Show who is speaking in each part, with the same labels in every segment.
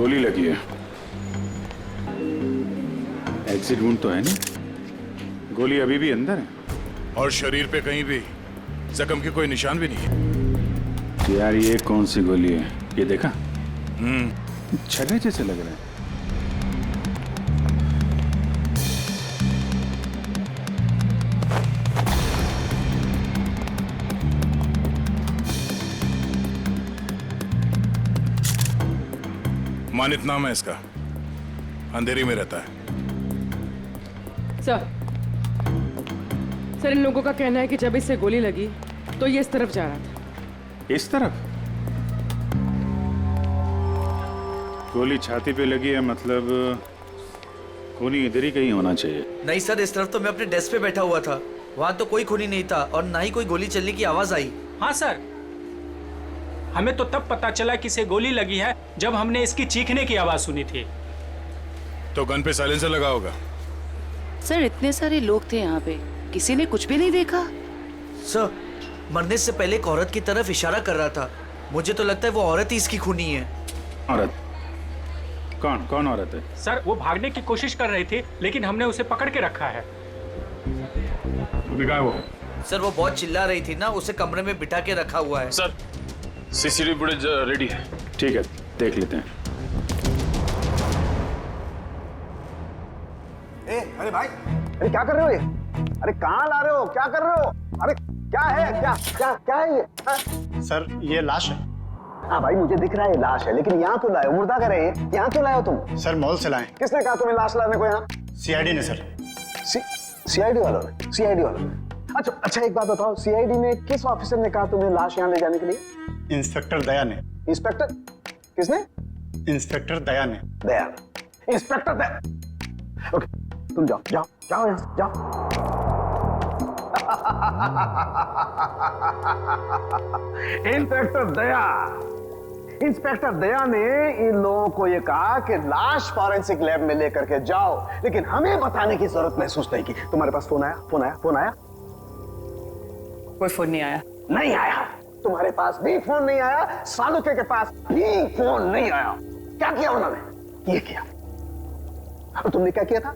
Speaker 1: गोली लगी है। एग्जिट वुंड तो है नहीं, गोली अभी भी अंदर है।
Speaker 2: और शरीर पे कहीं भी जख्म के कोई निशान भी नहीं है।
Speaker 1: यार ये कौन सी गोली है, ये देखा? छर्रे जैसे लग रहा है।
Speaker 2: मानित नाम है इसका, अंधेरी में रहता है।
Speaker 3: सर इन लोगों का कहना है कि जब इससे गोली लगी तो ये इस तरफ जा रहा था।
Speaker 1: इस तरफ? गोली छाती पे लगी है, मतलब खूनी इधर ही कहीं होना चाहिए।
Speaker 4: नहीं सर, इस तरफ तो मैं अपने डेस्क पे बैठा हुआ था, वहाँ तो कोई खूनी नहीं था और ना ही कोई गोली चलने की आवाज आई।
Speaker 5: हाँ सर, हमें तो तब पता चला कि इसे गोली लगी है जब हमने इसकी चीखने की आवाज सुनी थी।
Speaker 2: तो गन पे साइलेंसर लगा होगा।
Speaker 6: सर इतने सारे लोग थे यहाँ पे, किसी ने कुछ भी नहीं देखा।
Speaker 4: सर मरने से पहले एक औरत की तरफ इशारा कर रहा था, मुझे तो लगता है वो औरत ही इसकी खूनी है।
Speaker 1: औरत? कौन कौन औरत है?
Speaker 5: सर वो भागने की कोशिश कर रही थी लेकिन हमने उसे पकड़ के रखा है।
Speaker 1: वो
Speaker 4: सर वो बहुत चिल्ला रही थी ना, उसे कमरे में बिठा के रखा हुआ है।
Speaker 7: सर सीसीटीवी फुटेज रेडी है।
Speaker 1: ठीक है, देख लेते हैं।
Speaker 8: अरे भाई, अरे क्या कर रहे हो ये? अरे कहाँ ला रहे हो, क्या कर रहे हो? अरे क्या है, क्या क्या क्या है ये?
Speaker 9: सर ये लाश है।
Speaker 8: हाँ भाई मुझे दिख रहा है ये लाश है, लेकिन यहाँ क्यों लाए हो? मुर्दा करे यहाँ क्यों लाए हो तुम?
Speaker 9: सर मॉल से लाए।
Speaker 8: किसने कहा तुम्हें लाश लाने को यहाँ?
Speaker 9: सीआईडी ने सर।
Speaker 8: सीआईडी वालों ने? सीआईडी वालों ने? अच्छा एक बात बताओ, सीआईडी में किस ऑफिसर ने कहा तुम्हें लाश यहाँ ले जाने के लिए?
Speaker 9: इंस्पेक्टर दया ने।
Speaker 8: इंस्पेक्टर? किसने?
Speaker 9: इंस्पेक्टर दया ने।
Speaker 8: दया? इंस्पेक्टर दया? ओके तुम जाओ जाओ जाओ यहाँ से, जाओ। इंस्पेक्टर दया ने इन लोगों को ये कहा कि लाश फॉरेंसिक लैब में लेकर के जाओ, लेकिन हमें बताने की जरूरत महसूस नहीं की। तुम्हारे पास फोन आया? फोन आया? फोन आया?
Speaker 6: कोई फोन नहीं आया।
Speaker 8: नहीं आया? तुम्हारे पास भी फोन नहीं आया, सालुके के पास भी फोन नहीं आया। क्या किया उन्होंने? ये किया। और तुमने क्या किया था?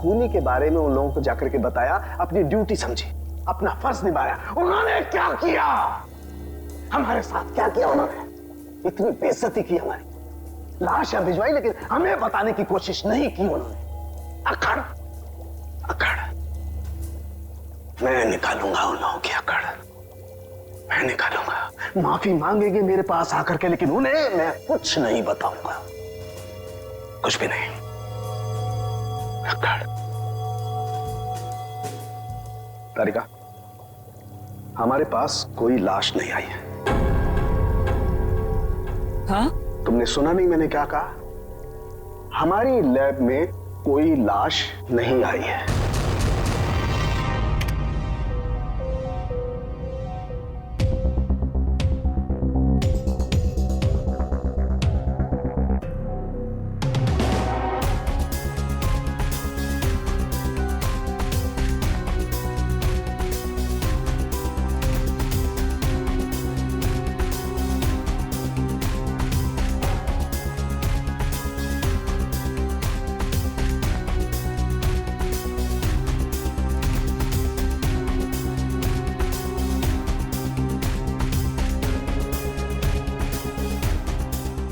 Speaker 8: खूनी के बारे में उन लोगों को जाकर के बताया, अपनी ड्यूटी समझी, अपना फर्ज निभाया। उन्होंने क्या किया? हमारे साथ क्या किया उन्होंने? इतनी बेइज्जती की हमारी, लाशें भिजवाई लेकिन हमें बताने की कोशिश नहीं की उन्होंने। अकड़ अकड़ मैं निकालूंगा उन लोगों की अकड़, मैं निकालूंगा। माफी मांगेंगे मेरे पास आकर के, लेकिन उन्हें मैं कुछ नहीं बताऊंगा, कुछ भी नहीं। तारिका, हमारे पास कोई लाश नहीं आई है।
Speaker 6: हाँ?
Speaker 8: तुमने सुना नहीं मैंने क्या कहा? हमारी लैब में कोई लाश नहीं आई है।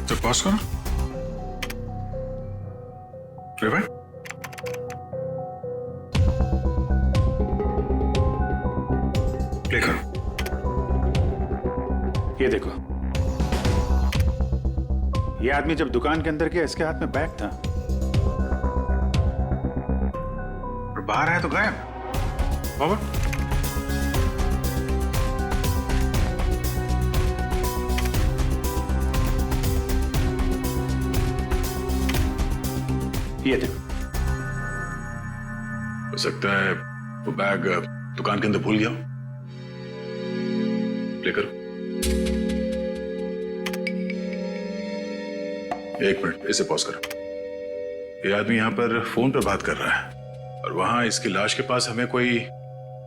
Speaker 2: तो पॉज करो। रिवाइंड। प्ले करो।
Speaker 1: ये देखो, ये आदमी जब दुकान के अंदर गया इसके हाथ में बैग था और बाहर आया तो गायब। फॉरवर्ड। ये देखो,
Speaker 2: हो सकता है वो बैग दुकान के अंदर भूल गया हो। प्ले करो। 1 मिनट, इसे पॉज करो। ये आदमी यहाँ पर फोन पर बात कर रहा है और वहां इसकी लाश के पास हमें कोई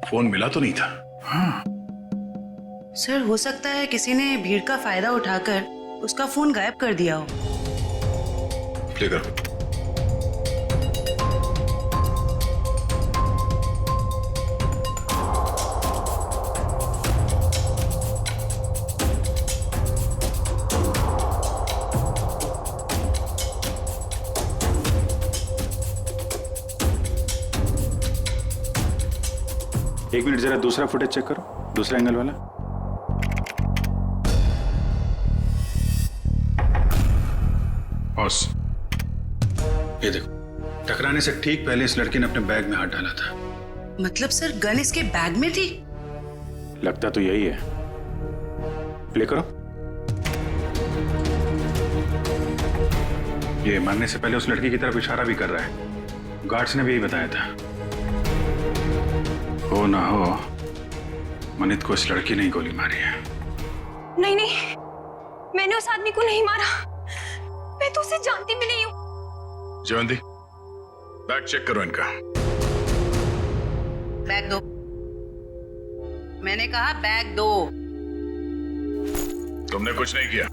Speaker 2: फोन मिला तो नहीं था। हाँ
Speaker 6: सर हो सकता है किसी ने भीड़ का फायदा उठाकर उसका फोन गायब कर दिया हो।
Speaker 2: प्ले करो।
Speaker 1: एक मिनट जरा दूसरा फुटेज चेक करो, दूसरा एंगल वाला। बॉस, ये देखो, टकराने से ठीक पहले इस लड़की ने अपने बैग में हाथ डाला था।
Speaker 6: मतलब सर गन इसके बैग में थी?
Speaker 1: लगता तो यही है। प्ले करो। ये मरने से पहले उस लड़की की तरफ इशारा भी कर रहा है। गार्ड्स ने भी यही बताया था। हो ना हो, मनित को इस लड़की ने ही गोली मारी है।
Speaker 10: नहीं नहीं, मैंने उस आदमी को नहीं मारा। मैं तो उसे जानती भी नहीं हूँ।
Speaker 2: जयवंती, बैग चेक करो इनका।
Speaker 6: बैग दो। मैंने कहा बैग दो।
Speaker 2: तुमने कुछ नहीं किया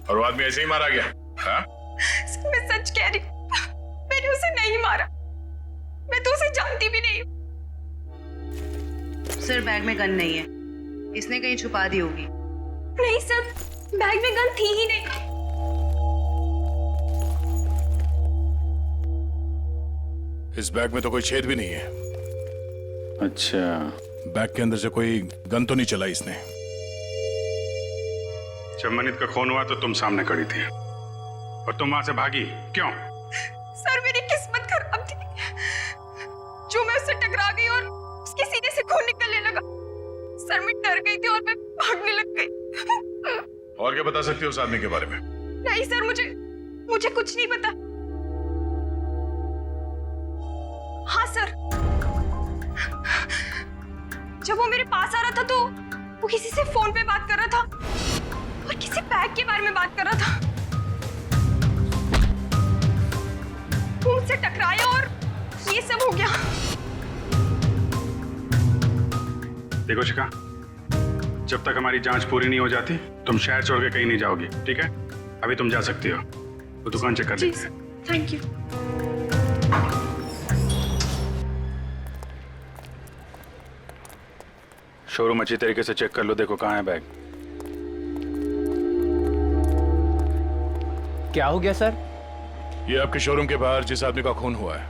Speaker 2: और वो आदमी ऐसे ही मारा गया। हाँ?
Speaker 10: मैं सच कह रही हूँ, मैंने उसे नहीं मारा। मैं तो उसे जानती भी नहीं हूँ।
Speaker 6: सर बैग में गन नहीं है, इसने कहीं छुपा दी होगी।
Speaker 10: नहीं सर, बैग में गन थी ही नहीं।
Speaker 2: इस बैग में तो कोई छेद भी नहीं है।
Speaker 1: अच्छा,
Speaker 2: बैग के अंदर से कोई गन तो नहीं चला इसने।
Speaker 1: जब मनित का खून हुआ तो तुम सामने खड़ी थी और तुम वहां से भागी क्यों?
Speaker 10: सर मेरी किस्मत खराब थी, जो मैं उससे टकरा गई और उसके सीने से खून निकलने लगा। सर मैं डर गई थी और मैं भागने लग गई।
Speaker 2: और क्या बता सकती हो उस आदमी के बारे में?
Speaker 10: नहीं सर, मुझे कुछ नहीं पता। हाँ सर, जब वो मेरे पास आ रहा था तो वो किसी से फोन पे बात कर रहा था और किसी बैग के बारे में बात कर रहा था। वो मुझसे टकराया और ये सब हो गया।
Speaker 1: देखो शिखा, जब तक हमारी जांच पूरी नहीं हो जाती तुम शहर छोड़ के कहीं नहीं जाओगी, ठीक है? अभी तुम जा सकती हो, वो दुकान चेक कर लेते हैं।
Speaker 10: Thank you.
Speaker 1: शोरूम अच्छी तरीके से चेक कर लो, देखो कहाँ है बैग।
Speaker 5: क्या हो गया सर?
Speaker 2: ये आपके शोरूम के बाहर जिस आदमी का खून हुआ है,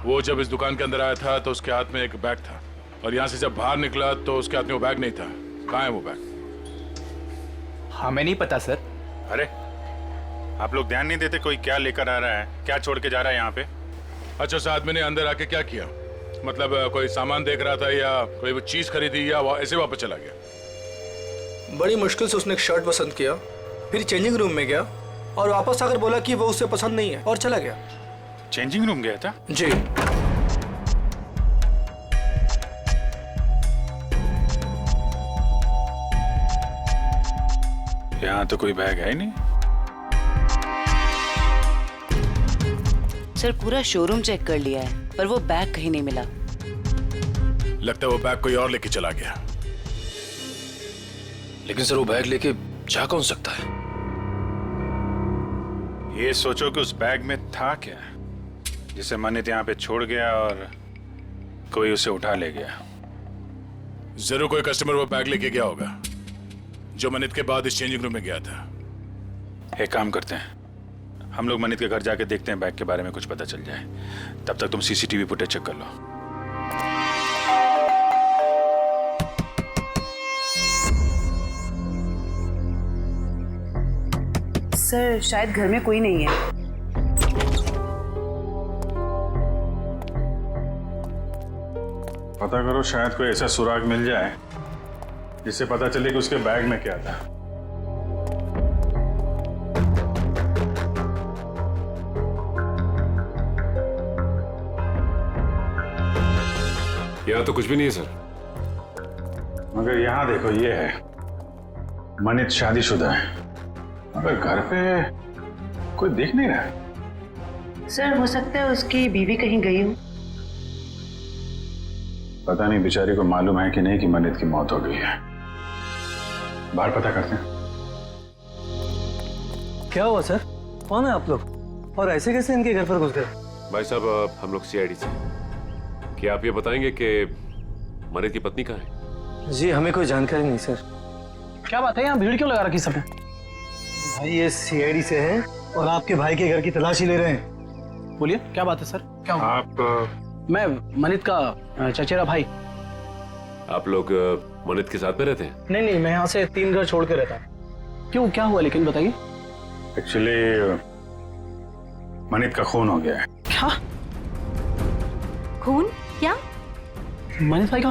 Speaker 2: वो जब इस दुकान के अंदर आया था तो उसके हाथ में एक बैग था और यहाँ से जब बाहर निकला तो उसके हाथ में वो बैग नहीं था। कहाँ है वो बैग?
Speaker 5: हमें नहीं पता सर।
Speaker 1: अरे आप लोग ध्यान नहीं देते कोई क्या लेकर आ रहा है, क्या छोड़ के जा रहा है यहाँ पे?
Speaker 2: अच्छा, उस आदमी ने अंदर आके क्या किया? मतलब कोई सामान देख रहा था या कोई वो चीज खरीदी या ऐसे वापस चला गया?
Speaker 11: बड़ी मुश्किल से उसने एक शर्ट पसंद किया, फिर चेंजिंग रूम में गया और वापस आकर बोला कि वो उसे पसंद नहीं है और चला गया।
Speaker 1: चेंजिंग रूम गया था?
Speaker 11: जी।
Speaker 1: यहाँ तो कोई बैग है ही नहीं।
Speaker 6: सर पूरा शोरूम चेक कर लिया है पर वो बैग कहीं नहीं मिला।
Speaker 2: लगता है वो बैग कोई और लेके चला गया।
Speaker 7: लेकिन सर वो बैग लेके जा कौन सकता है?
Speaker 1: ये सोचो कि उस बैग में था क्या जिसे मनित यहाँ पे छोड़ गया और कोई उसे उठा ले गया।
Speaker 2: जरूर कोई कस्टमर वो बैग लेके गया होगा जो मनित के बाद इस चेंजिंग रूम में गया था।
Speaker 1: एक काम करते हैं, हम लोग मनित के घर जाके देखते हैं, बैग के बारे में कुछ पता चल जाए। तब तक तुम सीसीटीवी फुटेज चेक कर लो।
Speaker 6: सर शायद घर में कोई नहीं है।
Speaker 1: पता करो, शायद कोई ऐसा सुराग मिल जाए जिससे पता चले कि उसके बैग में क्या था।
Speaker 7: यहाँ तो कुछ भी नहीं है सर।
Speaker 1: मगर यहाँ देखो, ये है मनित शादीशुदा है, मगर घर पे कोई दिख नहीं रहा।
Speaker 6: सर हो सकता है उसकी बीवी कहीं गई हो।
Speaker 1: पता नहीं बेचारी को मालूम है कि नहीं कि मनित की मौत हो गई है। बाहर पता करते हैं।
Speaker 11: क्या हुआ सर? कौन है आप लोग? और ऐसे कैसे इनके घर पर घुस गए?
Speaker 7: भाई साहब हम लोग सीआईडी से। क्या आप ये बताएंगे कि मनित की पत्नी कहाँ है?
Speaker 11: जी हमें कोई जानकारी नहीं सर।
Speaker 5: क्या बात है, यहाँ भीड़ क्यों लगा रखी सबने?
Speaker 11: भाई ये सीआईडी से हैं और आपके भाई के घर की तलाशी ले रहे हैं।
Speaker 5: बोलिए क्या बात है सर, क्या हुआ?
Speaker 1: आप
Speaker 5: मैं मनित का चचेरा भाई।
Speaker 7: आप लोग मनित के साथ में रहते हैं?
Speaker 5: नहीं नहीं, मैं यहाँ से 3 घर छोड़ के रहता हूँ। क्यों, क्या हुआ लेकिन बताइए।
Speaker 1: एक्चुअली मनित का खून हो गया है।
Speaker 5: क्या
Speaker 10: खून? क्या?
Speaker 5: मनित भाई का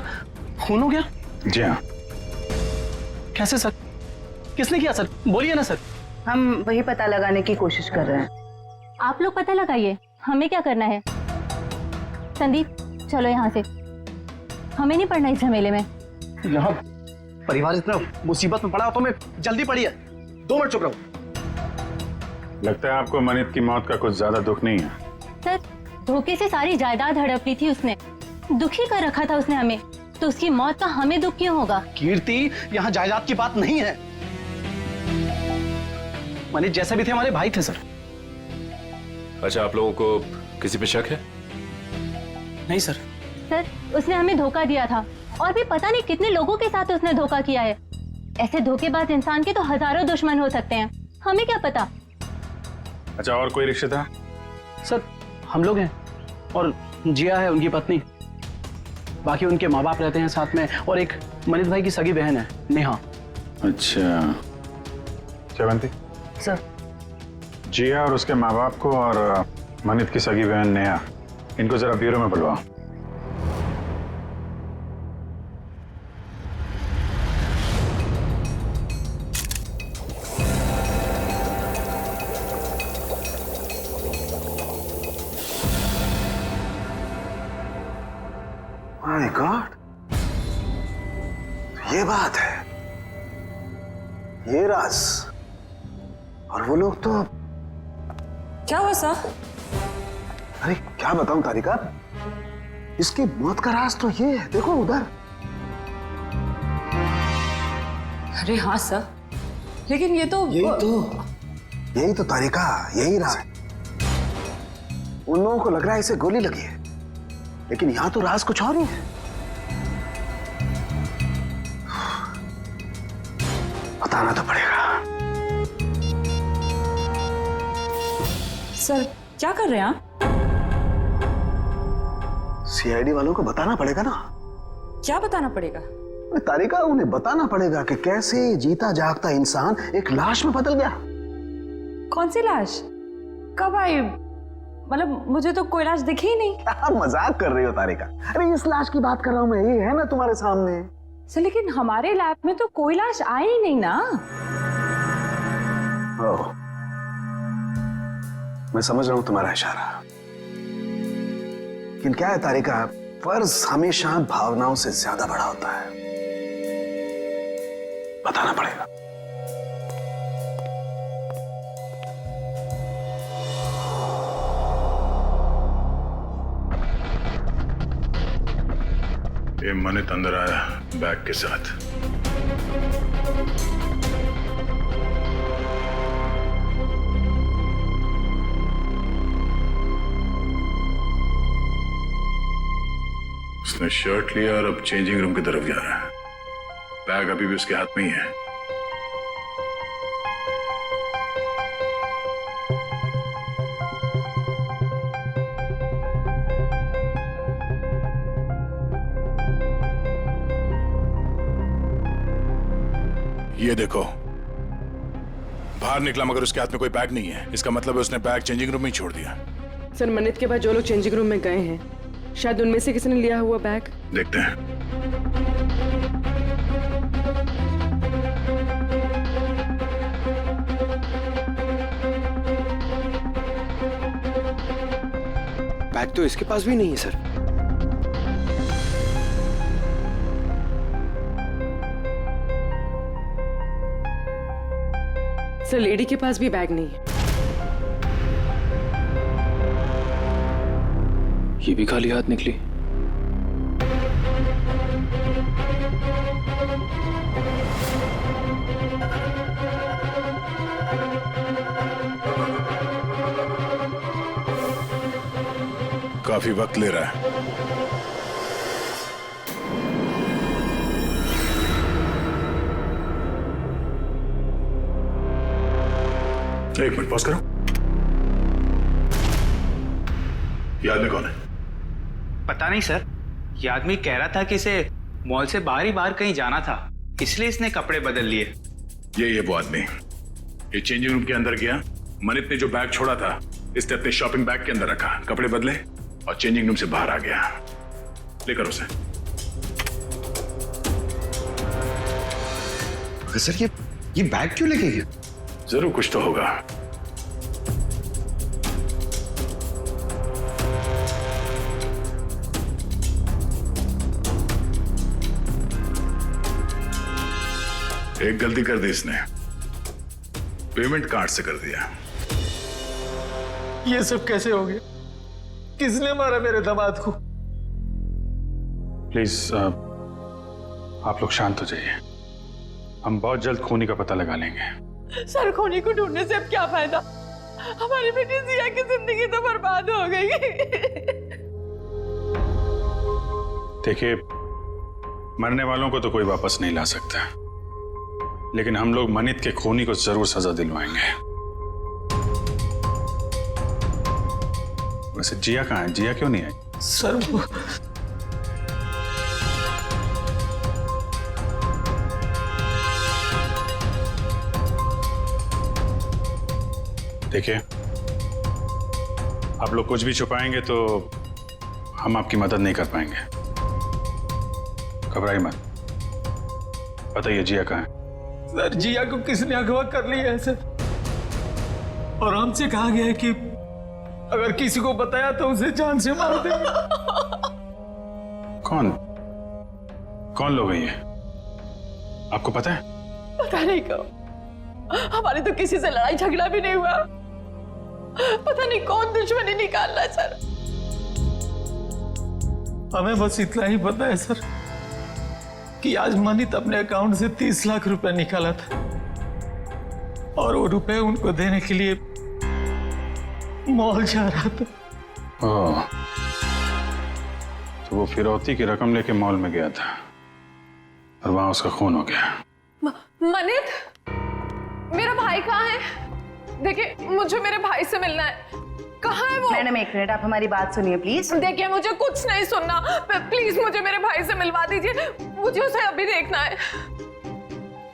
Speaker 5: खून हो गया?
Speaker 1: जी हाँ।
Speaker 5: कैसे सर, किसने किया सर, बोलिए ना सर।
Speaker 6: हम वही पता लगाने की कोशिश कर रहे हैं।
Speaker 10: आप लोग पता लगाइए, हमें क्या करना है। संदीप चलो यहाँ से, हमें नहीं पड़ना इस झमेले में।
Speaker 5: यहाँ परिवार इतना मुसीबत में पड़ा हो तो मैं जल्दी पड़ी है। 2 मिनट चुप रहो।
Speaker 1: लगता है आपको मनित की मौत का कुछ ज्यादा दुख नहीं है।
Speaker 10: सर धोखे से सारी जायदाद हड़प ली थी उसने, दुखी कर रखा था उसने हमें, तो उसकी मौत का हमें दुख क्यों होगा?
Speaker 5: कीर्ति, यहाँ जायदाद की बात नहीं है। मनीष जैसे भी थे हमारे भाई थे सर।
Speaker 7: अच्छा, आप लोगों को किसी पे शक है?
Speaker 5: नहीं सर।
Speaker 10: सर उसने हमें धोखा दिया था और भी पता नहीं कितने लोगों के साथ उसने धोखा किया है। ऐसे धोखेबाज इंसान के तो हजारों दुश्मन हो सकते हैं, हमें क्या पता।
Speaker 1: अच्छा, और कोई रिश्तेदार?
Speaker 5: सर हम लोग हैं और जिया है उनकी पत्नी, बाकी उनके माँ बाप रहते हैं साथ में, और एक मनीष भाई की सगी बहन है नेहा।
Speaker 1: अच्छा चवंती
Speaker 11: सर।
Speaker 1: जिया और उसके माँ बाप को और मनित की सगी बहन नेहा, इनको जरा ब्यूरो में बुलवाओ।
Speaker 8: माय गॉड, ये बात है, ये राज। और वो लोग तो
Speaker 10: क्या हुआ सर?
Speaker 8: अरे क्या बताऊं तारिका, इसकी मौत का राज तो ये है, देखो उधर।
Speaker 10: अरे हाँ सर, लेकिन ये तो
Speaker 8: यही तो तारिका, यही राज। उन लोगों को लग रहा है इसे गोली लगी है, लेकिन यहां तो राज कुछ और ही है। बताना तो पड़ेगा।
Speaker 10: सर क्या कर रहे हैं आप?
Speaker 8: सीआईडी वालों को बताना पड़ेगा ना।
Speaker 10: क्या बताना पड़ेगा?
Speaker 8: तारिका, उन्हें बताना पड़ेगा कि कैसे जीता जागता इंसान एक लाश में बदल गया।
Speaker 10: कौन सी लाश? कब आई? मतलब मुझे तो कोई लाश दिखी ही नहीं।
Speaker 8: आप मजाक कर रही हो तारिका। अरे इस लाश की बात कर रहा हूं मैं, ये है ना तुम्हारे सामने।
Speaker 10: सर लेकिन हमारे लैब में तो कोई लाश आई ही नहीं ना।
Speaker 8: ओह, मैं समझ रहा हूं तुम्हारा इशारा, लेकिन क्या है तारिका, फर्ज हमेशा भावनाओं से ज्यादा बड़ा होता है। बताना पड़ेगा।
Speaker 2: ये मनित अंदर आया बैग के साथ। उसने शर्ट लिया और अब चेंजिंग रूम की तरफ जा रहा है। बैग अभी भी उसके हाथ में ही है। ये देखो, बाहर निकला मगर उसके हाथ में कोई बैग नहीं है। इसका मतलब है उसने बैग चेंजिंग रूम में ही छोड़ दिया।
Speaker 3: सर मनित के बाद जो लोग चेंजिंग रूम में गए हैं, शायद उनमें से किसी ने लिया हुआ बैग।
Speaker 2: देखते हैं।
Speaker 11: बैग तो इसके पास भी नहीं है सर।
Speaker 3: सर लेडी के पास भी बैग नहीं है।
Speaker 7: ये भी खाली हाथ निकली।
Speaker 2: काफी वक्त ले रहा है। एक मिनट पॉज करो। ये आदमी कौन है?
Speaker 12: पता नहीं सर, ये आदमी कह रहा था कि इसे मॉल से बाहर ही बाहर कहीं जाना था, इसलिए इसने कपड़े बदल लिए।
Speaker 2: ये वो आदमी ये चेंजिंग रूम के अंदर गया, मनित ने जो बैग छोड़ा था इसने अपने शॉपिंग बैग के अंदर रखा, कपड़े बदले और चेंजिंग रूम से बाहर आ गया। लेकर उसे।
Speaker 11: सर ये बैग क्यों लेके गया?
Speaker 2: जरूर कुछ तो होगा। एक गलती कर दी इसने, पेमेंट कार्ड से कर दिया।
Speaker 11: ये सब कैसे हो गया? किसने मारा मेरे दामाद को?
Speaker 1: प्लीज आप लोग शांत हो जाइए, हम बहुत जल्द खूनी का पता लगा लेंगे।
Speaker 3: सर खूनी को ढूंढने से अब क्या फायदा? हमारी बेटी जिया की जिंदगी तो बर्बाद हो गई।
Speaker 1: देखिए, मरने वालों को तो कोई वापस नहीं ला सकता, लेकिन हम लोग मनित के खूनी को जरूर सजा दिलवाएंगे। वैसे जिया कहाँ है? जिया क्यों नहीं आई?
Speaker 11: सर वो
Speaker 1: देखिए, आप लोग कुछ भी छुपाएंगे तो हम आपकी मदद नहीं कर पाएंगे। घबराइए मत, बताइए जिया कहाँ है?
Speaker 11: सर जिया को किसने अगवा कर लिया है सर, और हमसे कहा गया है कि अगर किसी को बताया तो उसे जान से मार देंगे।
Speaker 1: कौन लोग हैं ये? आपको पता है?
Speaker 3: पता नहीं कहो, हमारी तो किसी से लड़ाई झगड़ा भी नहीं हुआ। पता नहीं कौन दुश्मनी निकाल रहा है सर।
Speaker 11: हमें बस इतना ही पता है सर कि आज मनित अपने अकाउंट से 30 लाख रुपए निकाला था और वो रुपए उनको देने के लिए मॉल जा रहा था।
Speaker 1: ओह, तो वो फिरौती की रकम लेके मॉल में गया था और वहां उसका खून हो गया।
Speaker 10: मनित, मेरा भाई कहाँ है? देखिए, मुझे मेरे भाई से मिलना है। कहाँ है वो?
Speaker 6: मैडम एक मिनट, आप हमारी बात सुनिए प्लीज।
Speaker 10: देखिए, मुझे कुछ नहीं सुनना, प्लीज मुझे मेरे भाई से मिलवा दीजिए, मुझे उसे अभी देखना है।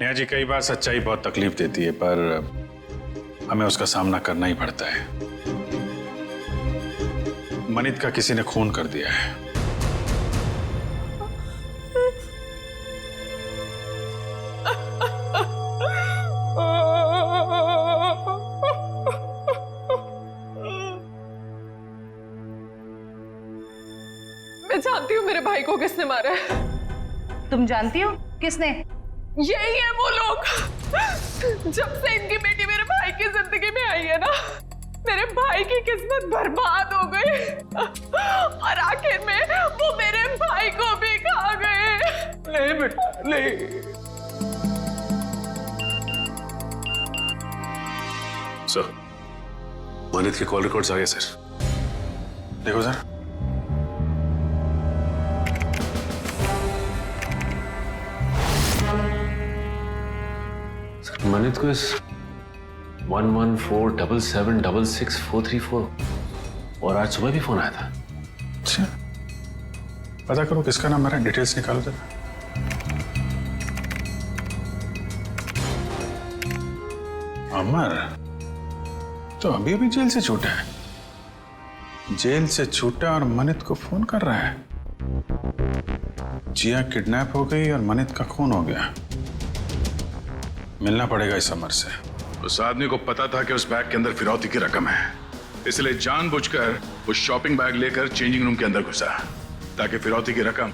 Speaker 1: नेहा जी, कई बार सच्चाई बहुत तकलीफ देती है, पर हमें उसका सामना करना ही पड़ता है। मनित का किसी ने खून कर दिया है।
Speaker 10: मैं जानती हूँ मेरे भाई को किसने मारा है।
Speaker 6: तुम जानती हो किसने?
Speaker 10: यही है वो लोग। जब से इनकी बेटी मेरे भाई की जिंदगी में आई है ना, मेरे भाई की किस्मत बर्बाद हो गई और आखिर में वो मेरे भाई को भी खा गए।
Speaker 11: नहीं बेटा नहीं।
Speaker 2: सर, मनित के कॉल रिकॉर्ड्स आ गए सर।
Speaker 1: देखो सर,
Speaker 7: मनित को इस 1147766434 और आज सुबह भी फोन आया था।
Speaker 1: अच्छा, पता करो किसका नंबर है, डिटेल्स निकालो जरा। अमर तो अभी अभी जेल से छूटा है। जेल से छूटा और मनित को फोन कर रहा है। जिया किडनैप हो गई और मनित का खून हो गया। मिलना पड़ेगा इस अमर से।
Speaker 2: उस आदमी को पता था कि उस बैग के अंदर फिरौती की रकम है, इसलिए जानबूझकर वो शॉपिंग बैग लेकर चेंजिंग रूम के अंदर घुसा ताकि फिरौती की रकम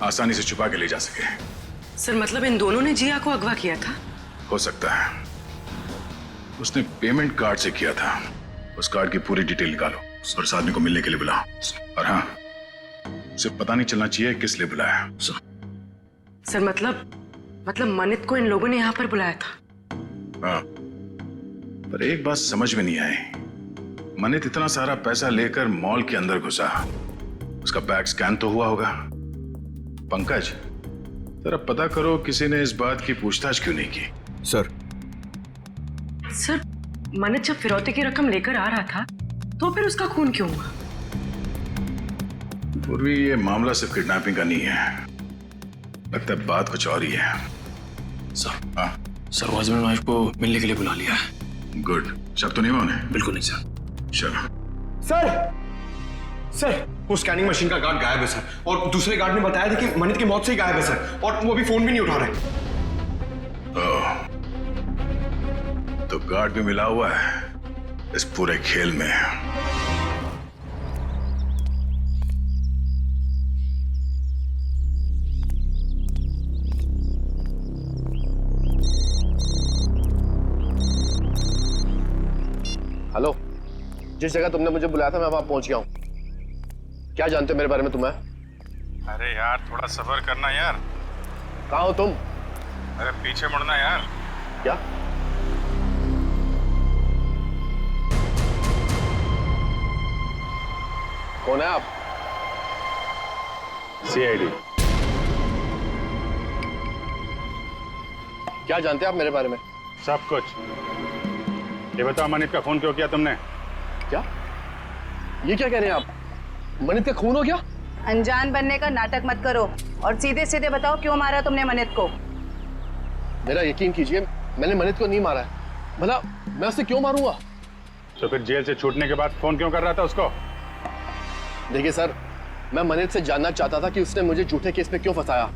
Speaker 2: आसानी से छुपा के ले जा सके।
Speaker 3: सर मतलब इन दोनों ने जिया को अगवा किया था?
Speaker 2: हो सकता है, उसने पेमेंट कार्ड से किया था। उस कार्ड की पूरी डिटेल निकालो और उस आदमी को मिलने के लिए बुलाओ। और हाँ, उसे पता नहीं चलना चाहिए किस लिए बुलाया।
Speaker 3: सर मतलब मनित को इन लोगों ने यहाँ पर बुलाया था?
Speaker 2: हाँ, पर एक बात समझ में नहीं आई, मनित इतना सारा पैसा लेकर मॉल के अंदर घुसा, उसका बैग स्कैन तो हुआ होगा। पंकज, जरा पता करो किसी ने इस बात की पूछताछ क्यों नहीं की।
Speaker 13: सर
Speaker 3: मनित जब फिरौती की रकम लेकर आ रहा था तो फिर उसका खून क्यों हुआ?
Speaker 2: पूर्वी, ये मामला सिर्फ किडनैपिंग का नहीं है, लगता है बात कुछ और ही है।
Speaker 5: सर,
Speaker 2: हाँ
Speaker 5: सर वो हस्बैंड वाइफ को मिलने के लिए बुला लिया है।
Speaker 2: गुड, शक तो नहीं हुआ उन्हें?
Speaker 5: बिल्कुल नहीं सर।
Speaker 2: चलो।
Speaker 13: सर वो स्कैनिंग मशीन का गार्ड गायब है सर, और दूसरे गार्ड ने बताया था कि मनित की मौत से ही गायब है सर, और वो अभी फोन भी नहीं उठा रहे।
Speaker 2: तो गार्ड भी मिला हुआ है इस पूरे खेल में।
Speaker 8: हेलो, जिस जगह तुमने मुझे बुलाया था मैं वहां पहुंच गया हूं। क्या जानते हो मेरे बारे में तुम्हें?
Speaker 1: अरे यार थोड़ा सब्र करना यार।
Speaker 8: कहाँ हो तुम?
Speaker 1: अरे पीछे मुड़ना यार।
Speaker 8: क्या? कौन है आप?
Speaker 1: सीआईडी।
Speaker 8: क्या जानते हैं आप मेरे बारे में?
Speaker 1: सब कुछ। ये बताओ, मनित का खून क्यों किया तुमने?
Speaker 8: क्या? ये क्या कह रहे हैं आप? मनित का खून हो गया?
Speaker 6: अनजान बनने का नाटक मत करो और सीधे सीधे बताओ क्यों मारा तुमने मनित को।
Speaker 8: मेरा यकीन कीजिए, मैंने मनित को नहीं मारा है। भला मैं उसे क्यों मारूंगा?
Speaker 1: तो फिर जेल से छूटने के बाद फोन क्यों कर रहा था उसको?
Speaker 8: देखिए सर, मैं मनित से जानना चाहता था कि उसने मुझे झूठे केस में क्यों फंसाया।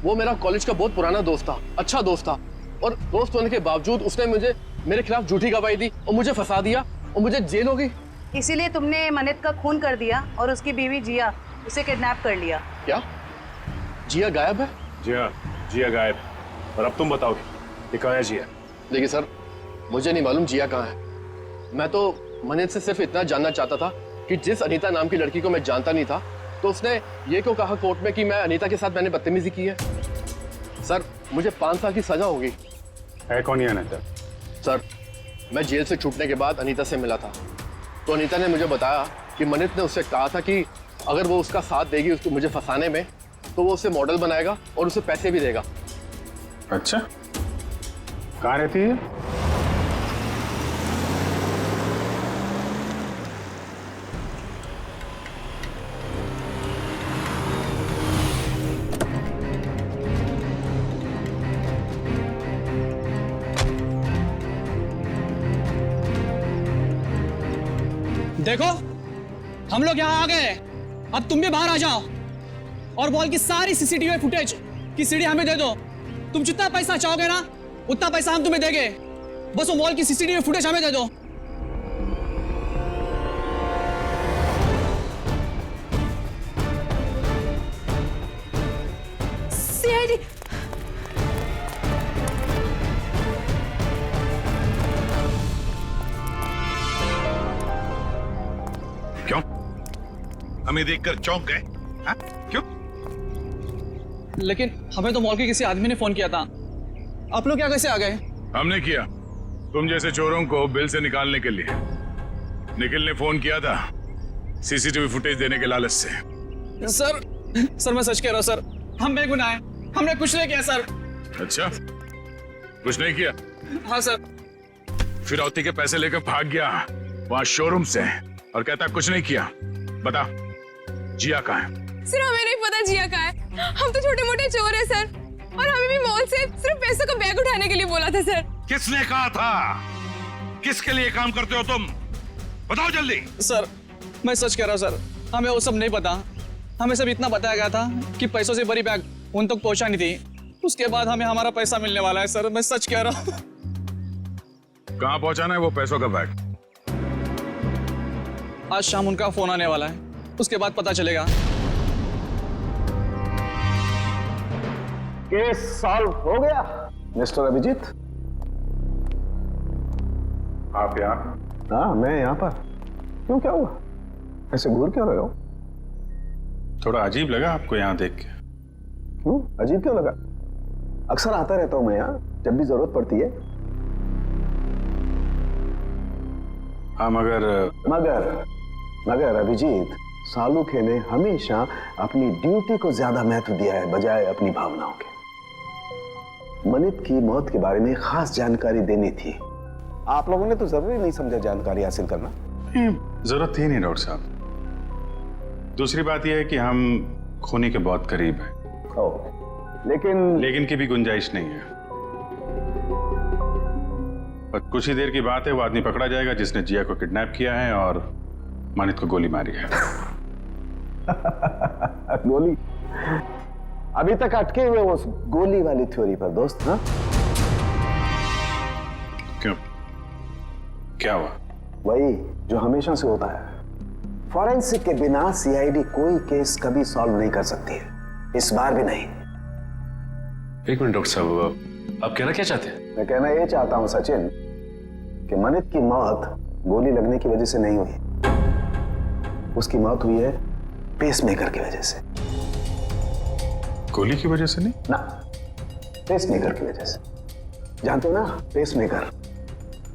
Speaker 8: वो मेरा कॉलेज का बहुत पुराना दोस्त था, अच्छा दोस्त था, और दोस्त होने के बावजूद उसने मुझे मेरे खिलाफ झूठी गवाही दी और मुझे फंसा दिया और मुझे जेल हो गई।
Speaker 6: इसीलिए तुमने मनित का खून कर दिया और उसकी बीवी जिया उसे किडनैप कर लिया।
Speaker 8: क्या? जिया गायब है?
Speaker 1: जिया गायब। और अब तुम बताओ कि कहाँ है जिया?
Speaker 8: देखिए सर, मुझे नहीं मालूम जिया कहाँ है। मैं तो मनित से सिर्फ इतना जानना चाहता था कि जिस अनीता नाम की लड़की को मैं जानता नहीं था, तो उसने ये क्यों कहा कोर्ट में कि मैं अनीता के साथ मैंने बदतमीजी की है। सर, मुझे 5 साल की सजा होगी।
Speaker 1: है कौन ये अनीता?
Speaker 8: सर, मैं जेल से छूटने के बाद अनीता से मिला था, तो अनीता ने मुझे बताया कि मनित ने उससे कहा था कि अगर वो उसका साथ देगी उसको मुझे फंसाने में, तो वो उसे मॉडल बनाएगा और उसे पैसे भी देगा।
Speaker 1: अच्छा, कहाँ रहती है?
Speaker 5: देखो, हम लोग यहाँ आ गए, अब तुम भी बाहर आ जाओ और मॉल की सारी सीसीटीवी फुटेज की सीडी हमें दे दो। तुम जितना पैसा चाहोगे ना उतना पैसा हम तुम्हें देंगे, बस वो मॉल की सीसीटीवी फुटेज हमें दे दो।
Speaker 10: सीआईडी।
Speaker 2: क्यों? हमें देखकर चौंक गए? हाँ? क्यों?
Speaker 5: लेकिन हमें तो मॉल के किसी आदमी ने फोन किया था, आप लोग क्या कैसे आ गए?
Speaker 2: हमने किया, तुम जैसे चोरों को बिल से निकालने के लिए। निखिल ने फोन किया था सीसीटीवी फुटेज देने के लालच से।
Speaker 5: सर मैं सच कह रहा हूँ सर, हम बेगुनाह हैं, हमने कुछ नहीं किया सर।
Speaker 2: अच्छा, कुछ नहीं किया?
Speaker 5: हाँ सर।
Speaker 2: फिरौती के पैसे लेकर भाग गया वहां शोरूम से और कहता कुछ नहीं किया। बता, जिया कहाँ है?
Speaker 10: सर हमें नहीं पता जिया कहाँ है, हम तो छोटे मोटे चोर हैं सर, और हमें भी मॉल से सिर्फ पैसों का बैग उठाने के लिए बोला था सर।
Speaker 2: किसने कहा था? किसके लिए काम करते हो तुम? बताओ जल्दी।
Speaker 5: सर मैं सच कह रहा हूँ सर, हमें वो सब नहीं पता, हमें सब इतना बताया गया था कि पैसों से बड़ी बैग उन तक पहुंचानी थी, उसके बाद हमें हमारा पैसा मिलने वाला है सर, मैं सच कह रहा हूँ।
Speaker 2: कहाँ पहुंचाना है वो पैसों का बैग?
Speaker 5: आज शाम उनका फोन आने वाला है, उसके बाद पता चलेगा।
Speaker 8: केस सॉल्व हो गया मिस्टर अभिजीत।
Speaker 1: आप यहाँ?
Speaker 8: हाँ, मैं यहाँ पर। क्यों, क्या हुआ? ऐसे घूर क्यों रहे हो?
Speaker 1: थोड़ा अजीब लगा आपको यहाँ देख के।
Speaker 8: क्यों अजीब क्यों लगा? अक्सर आता रहता हूँ मैं यहाँ जब भी जरूरत पड़ती है।
Speaker 1: हाँ
Speaker 8: मगर अभिजीत, सालुखे ने हमेशा अपनी ड्यूटी को ज्यादा महत्व दिया है बजाय अपनी भावनाओं के। मनित की मौत के बारे में खास जानकारी देनी थी, आप लोगों ने तो जरूरी नहीं समझा जानकारी हासिल करना।
Speaker 1: जरूरत थी नहीं डॉक्टर साहब। दूसरी बात यह है कि हम खूनी के बहुत करीब हैं। लेकिन की भी गुंजाइश नहीं है। और कुछ ही देर की बात है, वो आदमी पकड़ा जाएगा जिसने जिया को किडनैप किया है और मानित को गोली मारी है।
Speaker 8: गोली? अभी तक अटके हुए उस गोली वाली थ्योरी पर दोस्त। हाँ,
Speaker 1: क्यों, क्या हुआ?
Speaker 8: वही जो हमेशा से होता है, फॉरेंसिक के बिना सीआईडी कोई केस कभी सॉल्व नहीं कर सकती है, इस बार भी नहीं।
Speaker 7: एक मिनट डॉक्टर साहब, आप कहना क्या चाहते हैं?
Speaker 8: मैं कहना ये चाहता हूं सचिन कि मनित की मौत गोली लगने की वजह से नहीं हुई, उसकी मौत हुई है पेसमेकर की वजह से।
Speaker 1: गोली की वजह से नहीं
Speaker 8: ना, पेसमेकर की वजह से। जानते हो ना, पेसमेकर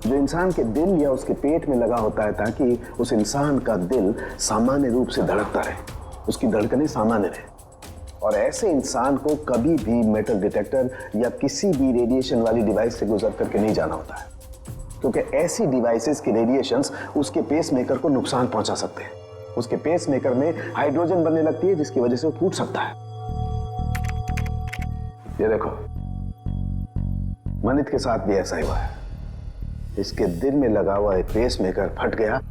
Speaker 8: जो इंसान के दिल या उसके पेट में लगा होता है ताकि उस इंसान का दिल सामान्य रूप से धड़कता रहे, उसकी धड़कनें सामान्य रहे। और ऐसे इंसान को कभी भी मेटल डिटेक्टर या किसी भी रेडिएशन वाली डिवाइस से गुजर करके नहीं जाना होता है, क्योंकि ऐसी डिवाइसेस की रेडिएशंस उसके पेसमेकर को नुकसान पहुंचा सकते हैं। उसके पेसमेकर में हाइड्रोजन बनने लगती है जिसकी वजह से वो फूट सकता है। ये देखो, मनित के साथ भी ऐसा ही हुआ है। इसके दिल में लगा हुआ एक पेसमेकर फट गया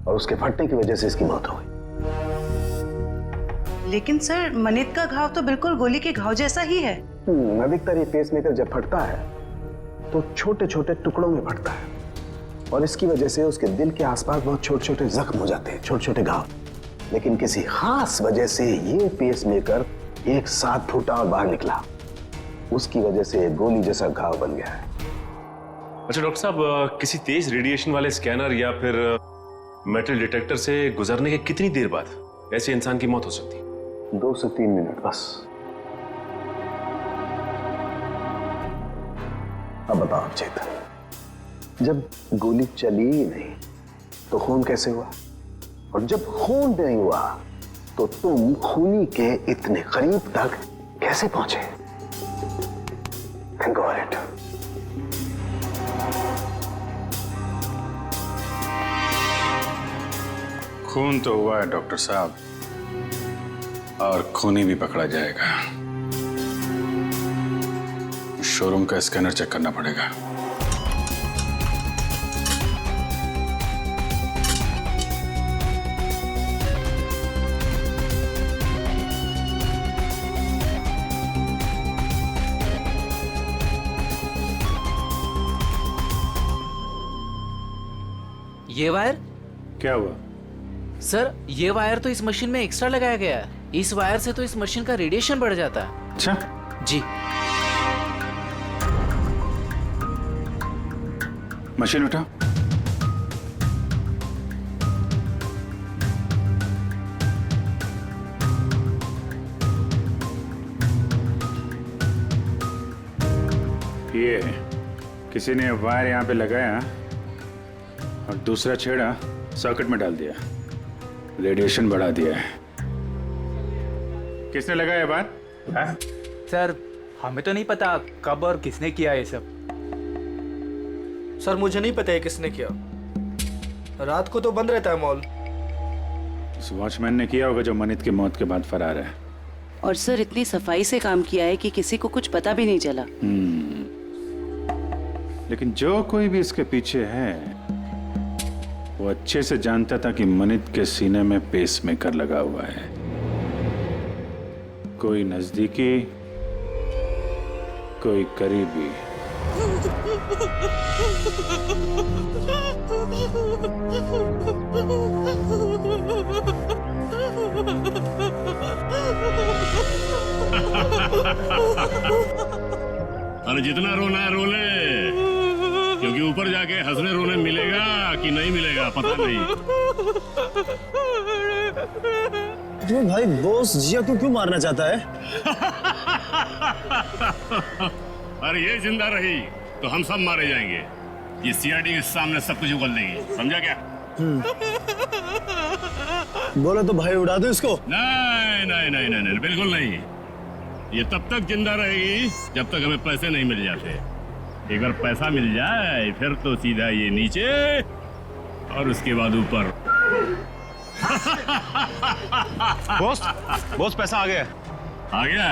Speaker 8: और उसके फटने की वजह से इसकी मौत हो गई।
Speaker 6: लेकिन सर, मनित का घाव तो बिल्कुल गोली के घाव जैसा ही है।
Speaker 8: अधिकतर ये पेसमेकर जब फटता है तो छोटे छोटे टुकड़ों में फटता है और इसकी वजह से उसके दिल के आसपास बहुत छोटे छोटे जख्म हो जाते हैं, छोटे छोटे घाव। लेकिन किसी खास वजह से ये पेसमेकर एक साथ फूटा और बाहर निकला, उसकी वजह से गोली जैसा घाव बन गया है।
Speaker 7: अच्छा डॉक्टर साहब, किसी तेज रेडिएशन वाले स्कैनर या फिर मेटल डिटेक्टर से गुजरने के कितनी देर बाद ऐसे इंसान की मौत हो सकती है?
Speaker 8: 2 से 3 मिनट बस। अब बताओ चेतन, जब गोली चली ही नहीं तो खून कैसे हुआ? और जब खून नहीं हुआ तो तुम खूनी के इतने करीब तक कैसे पहुंचे? Think about it.
Speaker 1: खून तो हुआ है डॉक्टर साहब, और खूनी भी पकड़ा जाएगा। शोरूम का स्कैनर चेक करना पड़ेगा।
Speaker 4: ये वायर?
Speaker 1: क्या हुआ?
Speaker 4: सर, ये वायर तो इस मशीन में एक्स्ट्रा लगाया गया है। इस वायर से तो इस मशीन का रेडिएशन बढ़ जाता है।
Speaker 1: अच्छा
Speaker 4: जी।
Speaker 1: मशीन उठा। ये किसी ने वायर यहाँ पे लगाया और दूसरा छेड़ा सॉकेट में डाल दिया, रेडिएशन बढ़ा दिया है। किसने लगाया बात?
Speaker 12: सर, हमें तो नहीं पता कब और किसने किया ये सब।
Speaker 4: सर, मुझे नहीं पता है किसने किया। रात को तो बंद रहता है मॉल।
Speaker 1: उस वॉचमैन ने किया होगा जो मनित की मौत के बाद फरार है।
Speaker 6: और सर, इतनी सफाई से काम किया है कि किसी को कुछ पता भी नहीं चला।
Speaker 1: लेकिन जो कोई भी इसके पीछे है वो अच्छे से जानता था कि मनित के सीने में पेसमेकर लगा हुआ है। कोई नजदीकी, कोई करीबी।
Speaker 14: अरे जितना रोना है रो ले, क्योंकि ऊपर जाके हंसने रोने मिलेगा कि नहीं मिलेगा पता नहीं।
Speaker 13: तो भाई बॉस जिया को क्यों मारना चाहता है?
Speaker 14: अरे ये जिंदा रही तो हम सब मारे जाएंगे। ये सीआईडी के सामने सब कुछ उगल देगी, समझा क्या?
Speaker 9: बोले तो भाई उड़ा दो इसको।
Speaker 14: नहीं नहीं नहीं नहीं नहीं, बिल्कुल नहीं। ये तब तक जिंदा रहेगी जब तक हमें पैसे नहीं मिल जाते। एक बार पैसा मिल जाए फिर तो सीधा ये नीचे और उसके बाद ऊपर।
Speaker 13: बॉस पैसा आ गया।
Speaker 14: आ गया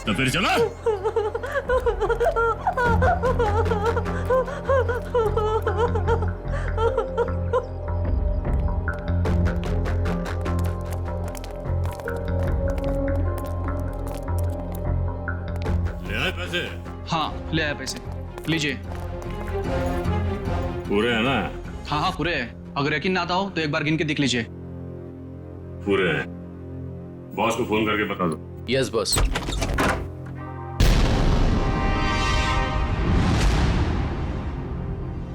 Speaker 14: तो फिर चलो। ले आए पैसे?
Speaker 5: हाँ ले आया पैसे, लीजिए।
Speaker 14: पूरे है ना?
Speaker 5: हाँ हाँ पूरे है। अगर यकीन ना आता हो तो एक बार गिन के देख लीजिए।
Speaker 14: पूरे हैं। बॉस को फोन करके बता दो।
Speaker 4: Yes boss.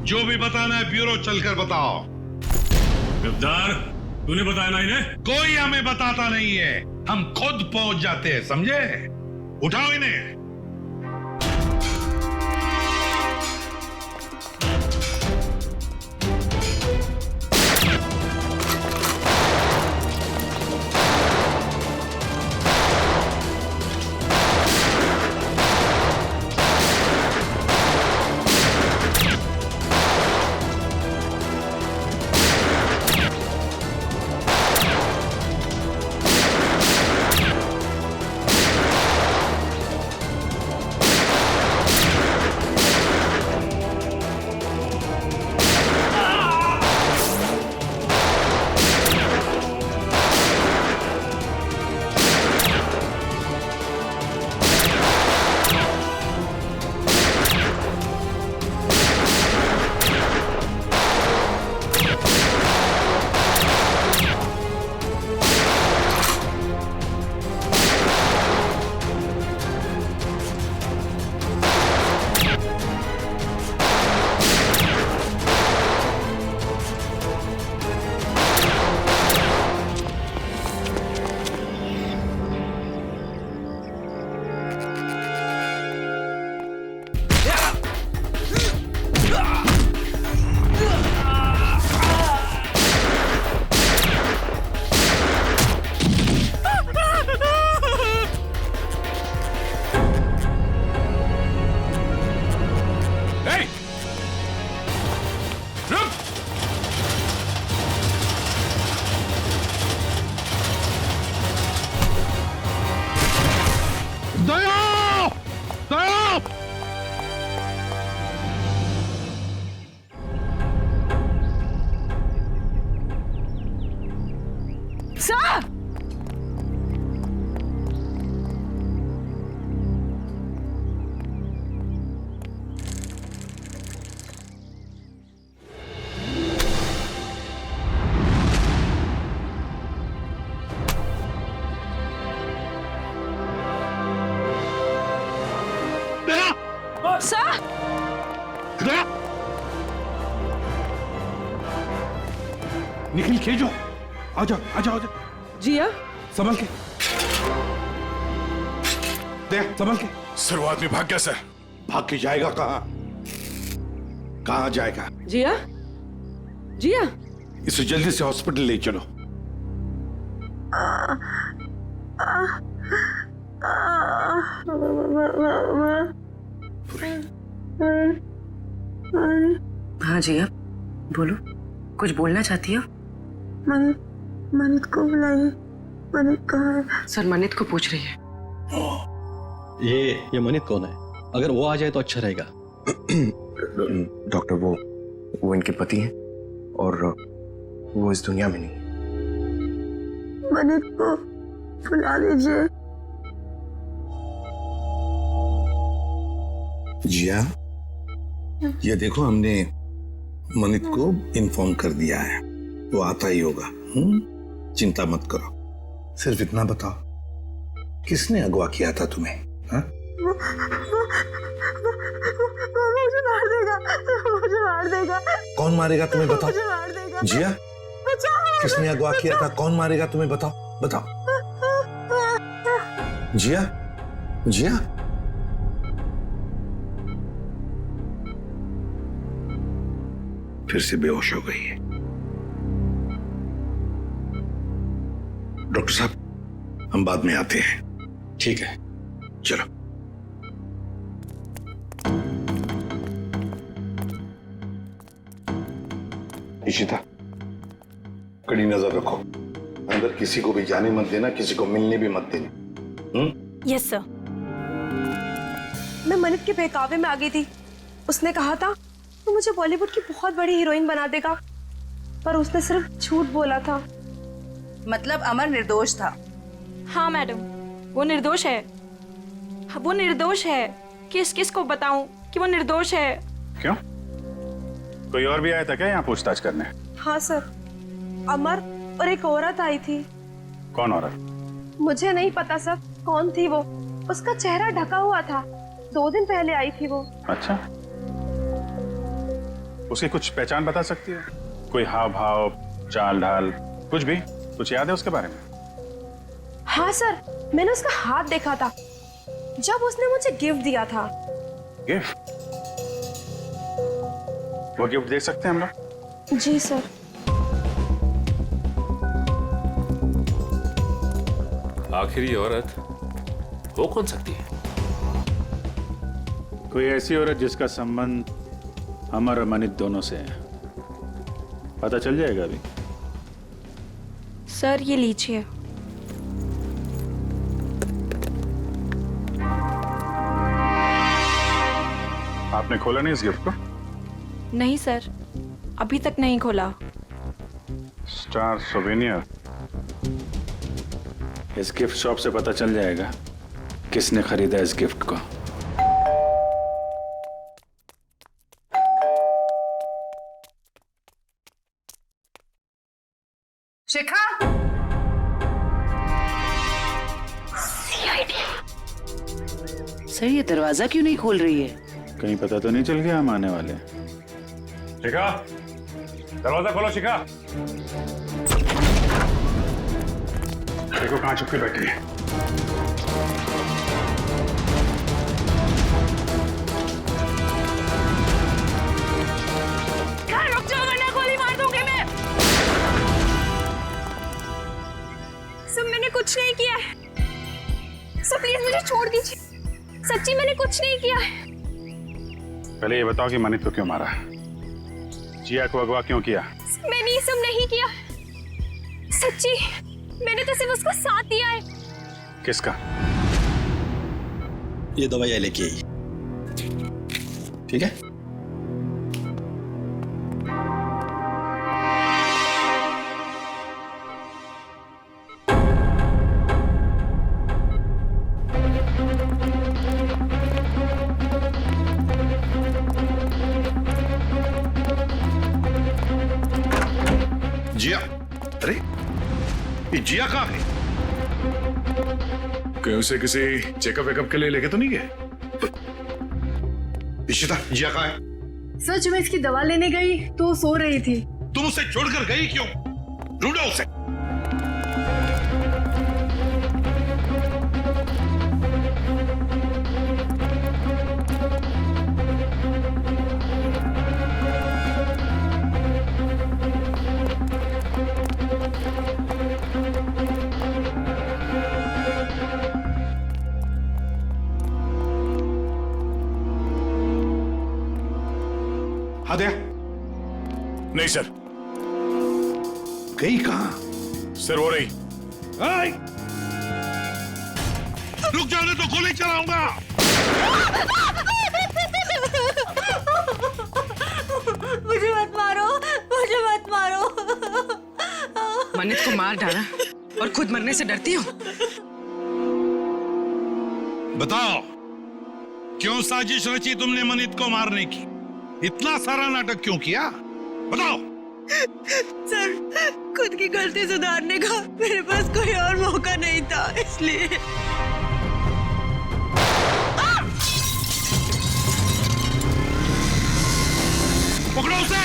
Speaker 14: जो भी बताना है ब्यूरो चलकर बताओ। गद्दार, तूने बताया ना इन्हें?
Speaker 15: कोई हमें बताता नहीं है, हम खुद पहुंच जाते हैं, समझे? उठाओ इन्हें। निखिल खेजो, आजा आजा आजा।
Speaker 3: जिया
Speaker 15: संभल के, देख संभल के।
Speaker 2: सर वो आदमी भाग गया सर।
Speaker 15: भाग के जाएगा कहाँ? कहाँ जाएगा?
Speaker 3: जिया जिया
Speaker 15: इसे जल्दी से हॉस्पिटल ले चलो।
Speaker 6: हाँ जिया बोलो, कुछ बोलना चाहती हो?
Speaker 10: मनित को बुलाइए। मनित कहाँ है?
Speaker 6: सर मनित को पूछ रही है।
Speaker 13: ये मनित कौन है? अगर वो आ जाए तो अच्छा रहेगा।
Speaker 12: डॉक्टर वो इनके पति हैं और वो इस दुनिया में नहीं।
Speaker 10: मनित को बुला लीजिए।
Speaker 15: जिया, ये देखो हमने मनित को इन्फॉर्म कर दिया है, वो आता ही होगा। चिंता मत करो। सिर्फ इतना बताओ, किसने अगवा किया था तुम्हें? हा?
Speaker 10: मुझे मार देगा, मुझे मार देगा।
Speaker 15: कौन मारेगा तुम्हें बताओ?
Speaker 10: मुझे मार देगा।
Speaker 15: जिया, किसने अगवा किया था? कौन मारेगा तुम्हें बताओ? बताओ। जिया, जिया, फिर से बेहोश हो गई है। डॉक्टर साहब, हम बाद में आते हैं।
Speaker 13: ठीक है,
Speaker 15: चलो। इशिता, कड़ी नजर रखो। अंदर किसी को भी जाने मत देना, किसी को मिलने भी मत देना।
Speaker 16: Yes sir. मैं मनित के बहकावे में आ गई थी। उसने कहा था तो मुझे बॉलीवुड की बहुत बड़ी हीरोइन बना देगा, पर उसने सिर्फ झूठ बोला था।
Speaker 6: मतलब अमर निर्दोष था?
Speaker 16: हाँ मैडम, वो निर्दोष है। वो निर्दोष है। किस को बताऊं कि वो निर्दोष है?
Speaker 1: क्यों? कोई और भी आया था क्या यहाँ पूछताछ करने?
Speaker 16: हाँ सर, अमर और एक औरत आई थी।
Speaker 1: कौन औरत?
Speaker 16: मुझे नहीं पता सर कौन थी वो। उसका चेहरा ढका हुआ था। 2 दिन पहले आई थी वो।
Speaker 1: अच्छा, उसकी कुछ पहचान बता सकती है? कोई हाव भाव, चाल ढाल, कुछ भी? कुछ याद है उसके बारे में?
Speaker 16: हाँ सर, मैंने उसका हाथ देखा था जब उसने मुझे गिफ्ट दिया था।
Speaker 1: गिफ्ट? वो गिफ्ट देख सकते हैं हम लोग?
Speaker 16: जी सर।
Speaker 7: आखिर ये औरत हो कौन सकती है?
Speaker 1: कोई ऐसी औरत जिसका संबंध अमर और मनित दोनों से है। पता चल जाएगा अभी।
Speaker 16: सर ये लीजिए।
Speaker 1: आपने खोला नहीं इस गिफ्ट को?
Speaker 16: नहीं सर, अभी तक नहीं खोला।
Speaker 1: Star souvenir. इस गिफ्ट शॉप से पता चल जाएगा किसने खरीदा इस गिफ्ट को।
Speaker 6: शिखा! सर, ये दरवाजा क्यों नहीं खोल रही है?
Speaker 1: कहीं पता तो नहीं चल गया हम आने वाले?
Speaker 14: शिखा, दरवाजा खोलो शिखा।
Speaker 1: देखो कहाँ छुप के बैठी है।
Speaker 16: रुक जाओ वरना गोली मार दूंगी मैं। सर मैंने कुछ नहीं किया है। सर प्लीज मुझे छोड़ दीजिए। सच्ची मैंने कुछ नहीं किया है।
Speaker 1: पहले ये बताओ कि मनित को क्यों मारा? जिया को अगवा क्यों किया?
Speaker 16: मैंने ये सब नहीं किया। सच्ची मैंने तो सिर्फ उसको साथ दिया है।
Speaker 1: किसका?
Speaker 13: ये दवाई लेके आई, ठीक है?
Speaker 15: जिया, अरे ये जिया कहाँ है?
Speaker 2: कहीं उसे किसी चेकअप वेकअप के लिए लेके तो नहीं गए?
Speaker 15: इशिता, जिया कहाँ है?
Speaker 16: सर जब मैं इसकी दवा लेने गई तो वो सो रही थी।
Speaker 15: तुम उसे छोड़कर गई क्यों? ढूंढो उसे। हाँ दया।
Speaker 2: नहीं सर।
Speaker 15: गई कहाँ?
Speaker 2: सर हो रही।
Speaker 15: रुक जाने तो गोली चलाऊंगा।
Speaker 16: मुझे मत मारो, मुझे मत मारो।
Speaker 6: मनित को मार डाला और खुद मरने से डरती हो?
Speaker 15: बताओ, क्यों साजिश रची तुमने मनित को मारने की? इतना सारा नाटक क्यों किया? बताओ।
Speaker 16: सर खुद की गलती सुधारने का मेरे पास कोई और मौका नहीं था, इसलिए।
Speaker 15: पकड़ो उसे।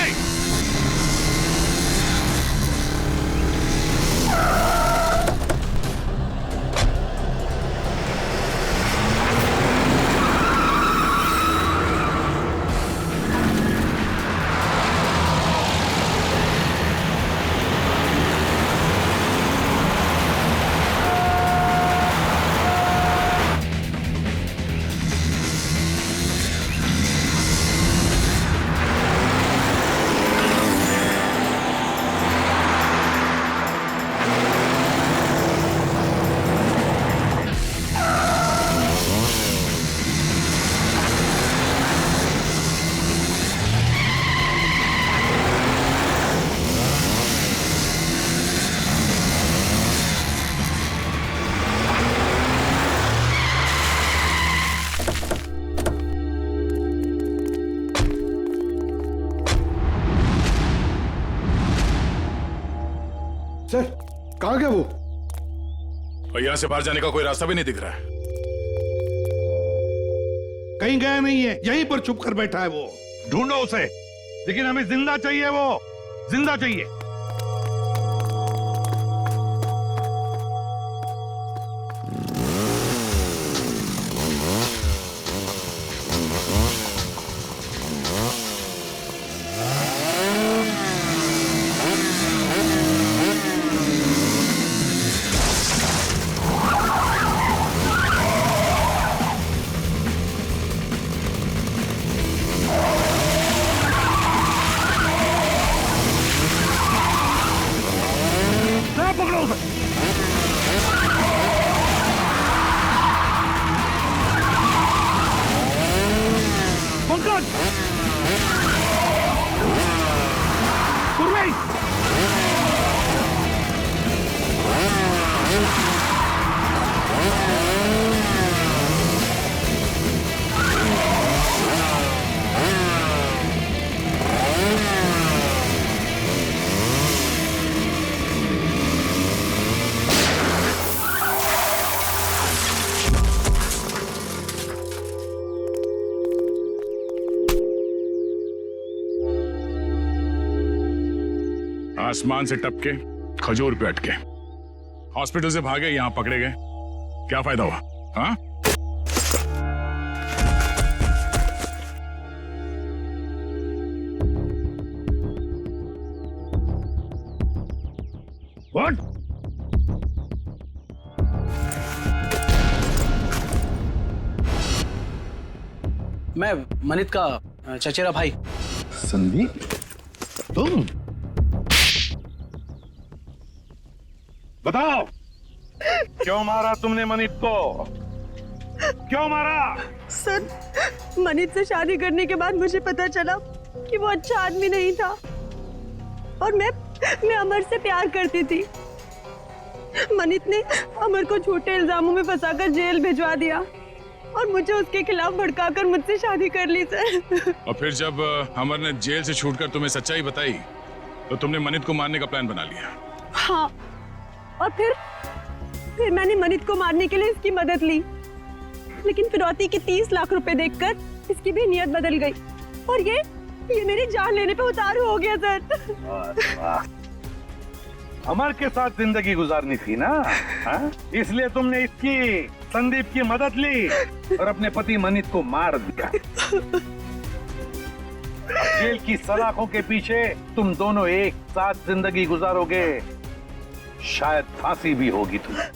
Speaker 2: और यहाँ से बाहर जाने का कोई रास्ता भी नहीं दिख रहा है।
Speaker 15: कहीं गया नहीं है, यहीं पर छुप कर बैठा है वो। ढूंढो उसे, लेकिन हमें जिंदा चाहिए, वो जिंदा चाहिए।
Speaker 2: आसमान से टपके खजूर पे अटके, हॉस्पिटल से भागे, यहां पकड़े गए, क्या फायदा हुआ? हाँ? What?
Speaker 5: मैं मनित का चचेरा भाई।
Speaker 15: संदीप, तुम बताओ, क्यों मारा तुमने मनित को? क्यों मारा?
Speaker 16: सर, मनित से शादी करने के बाद मुझे पता चला कि वो अच्छा आदमी नहीं था और मैं अमर से प्यार करती थी। मनित ने अमर को झूठे इल्जामों में फंसाकर जेल भिजवा दिया और मुझे उसके खिलाफ भड़काकर मुझसे शादी कर ली सर।
Speaker 2: और फिर जब अमर ने जेल से छूटकर तुम्हें सच्चाई बताई तो तुमने मनित को मारने का प्लान बना लिया।
Speaker 16: हाँ, और फिर मैंने मनित को मारने के लिए इसकी मदद ली, लेकिन फिरौती के 30 लाख रुपए देखकर इसकी भी नियत बदल गई और ये मेरी जान लेने पे उतारू हो गया सर।
Speaker 15: अमर के साथ जिंदगी गुजारनी थी ना, हाँ? इसलिए तुमने इसकी, संदीप की मदद ली और अपने पति मनित को मार दिया। जेल की सलाखों के पीछे तुम दोनों एक साथ जिंदगी गुजारोगे, शायद फांसी भी होगी तुम्हें।